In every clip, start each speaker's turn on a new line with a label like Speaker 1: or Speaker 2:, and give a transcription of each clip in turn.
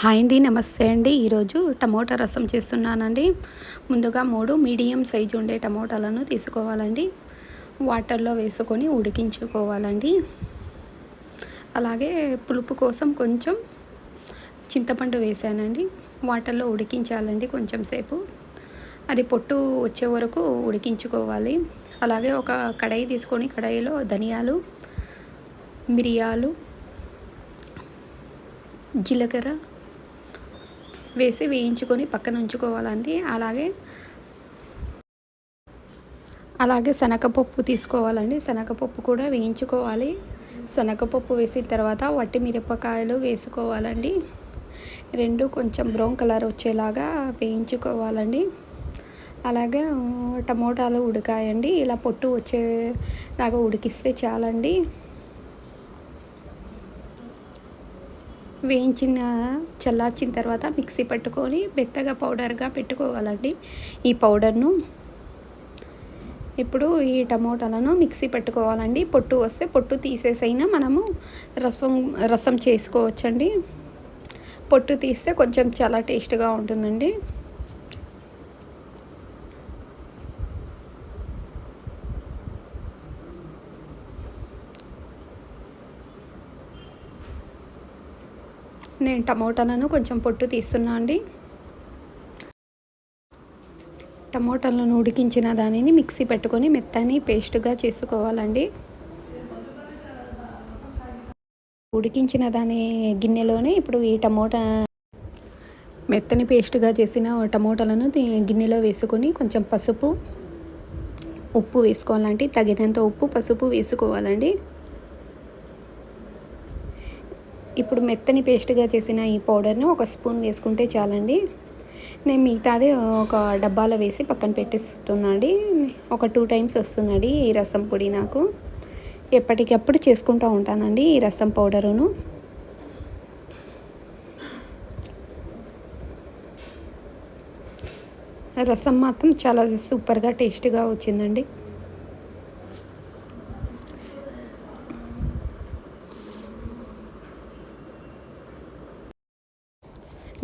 Speaker 1: Hi అండి, నమస్తే అండి. ఈరోజు టమోటా రసం చేస్తున్నానండి. ముందుగా 3 మీడియం సైజు ఉండే టమోటాలను తీసుకోవాలండి. వాటర్లో వేసుకొని ఉడికించుకోవాలండి. అలాగే పులుపు కోసం కొంచెం చింతపండు వేసానండి. వాటర్లో ఉడికించాలండి కొంచెం సేపు. అది పొట్టు వచ్చే వరకు ఉడికించుకోవాలి. అలాగే ఒక కడాయి తీసుకొని కడాయిలో ధనియాలు, మిరియాలు, జీలకర్ర వేసి వేయించుకొని పక్కన ఉంచుకోవాలండి. అలాగే శనగపప్పు తీసుకోవాలండి. శనగపప్పు కూడా వేయించుకోవాలి. శనగపప్పు వేసిన తర్వాత వట్టి మిరపకాయలు వేసుకోవాలండి. 2 కొంచెం బ్రౌన్ కలర్ వచ్చేలాగా వేయించుకోవాలండి. అలాగే టమోటాలు ఉడకాయండి. ఇలా పొట్టు వచ్చేలాగా ఉడికిస్తే చాలండి. చల్లార్చిన తర్వాత మిక్సీ పట్టుకొని మెత్తగా పౌడర్గా పెట్టుకోవాలండి. ఈ పౌడర్ను ఇప్పుడు ఈ టమోటాలను మిక్సీ పెట్టుకోవాలండి. పొట్టు వస్తే పొట్టు తీసేసైనా మనము రసం చేసుకోవచ్చండి. పొట్టు తీస్తే కొంచెం చాలా టేస్ట్గా ఉంటుందండి. నేను టమోటాలను కొంచెం పొట్టు తీస్తున్నా అండి. టమోటాలను ఉడికించిన దానిని మిక్సీ పెట్టుకొని మెత్తని పేస్ట్గా చేసుకోవాలండి. ఉడికించిన దాని గిన్నెలోనే ఇప్పుడు ఈ మెత్తని పేస్ట్గా చేసిన టమోటాలను గిన్నెలో వేసుకొని కొంచెం పసుపు, ఉప్పు వేసుకోవాలండి. తగినంత ఉప్పు, పసుపు వేసుకోవాలండి. ఇప్పుడు మెత్తని పేస్ట్గా చేసిన ఈ పౌడర్ను ఒక స్పూన్ వేసుకుంటే చాలండి. నేను మిగతాది ఒక డబ్బాలో వేసి పక్కన పెట్టేస్తున్నా అండి. ఒక 2 టైమ్స్ వస్తుందండి ఈ రసం పొడి. నాకు ఎప్పటికప్పుడు చేసుకుంటూ ఉంటానండి ఈ రసం పౌడరును. రసం మాత్రం చాలా సూపర్గా టేస్ట్గా వచ్చిందండి.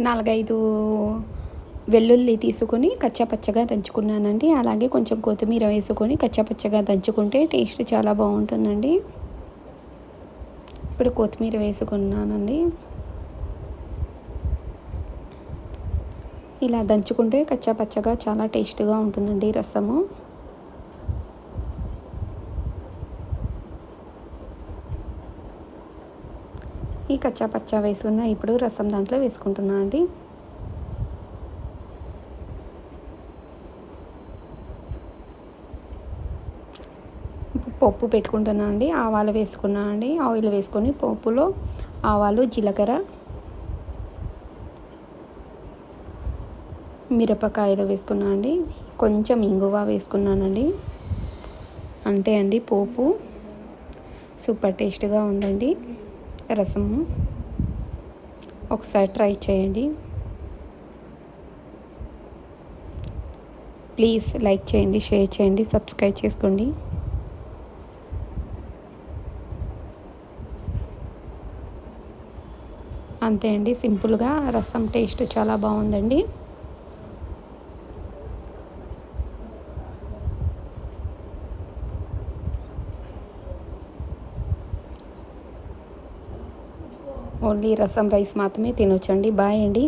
Speaker 1: నాలుగైదు వెల్లుల్లి తీసుకొని కచ్చాపచ్చగా దంచుకున్నానండి. అలాగే కొంచెం కొత్తిమీర వేసుకొని కచ్చాపచ్చగా దంచుకుంటే టేస్ట్ చాలా బాగుంటుందండి. ఇప్పుడు కొత్తిమీర వేసుకున్నానండి. ఇలా దంచుకుంటే కచ్చాపచ్చగా చాలా టేస్ట్గా ఉంటుందండి రసము. ఈ కచ్చాపచ్చా వేసుకున్న ఇప్పుడు రసం దాంట్లో వేసుకుంటున్నా అండి. పప్పు పెట్టుకుంటున్నా అండి. ఆవాలు వేసుకున్నా అండి. ఆయిల్ వేసుకొని పప్పులో ఆవాలు, జీలకర్ర, మిరపకాయలు వేసుకున్నా అండి. కొంచెం ఇంగువ వేసుకున్నానండి. అంతే అండి పోపు. సూపర్ టేస్ట్గా ఉందండి రసము. ఒకసారి ట్రై చేయండి. ప్లీజ్ లైక్ చేయండి, షేర్ చేయండి, సబ్స్క్రైబ్ చేసుకోండి. అంతే అండి, సింపుల్గా రసం టేస్ట్ చాలా బాగుందండి. ఓన్లీ రసం రైస్ మాత్రమే తినొచ్చండి. బాయ్ అండి.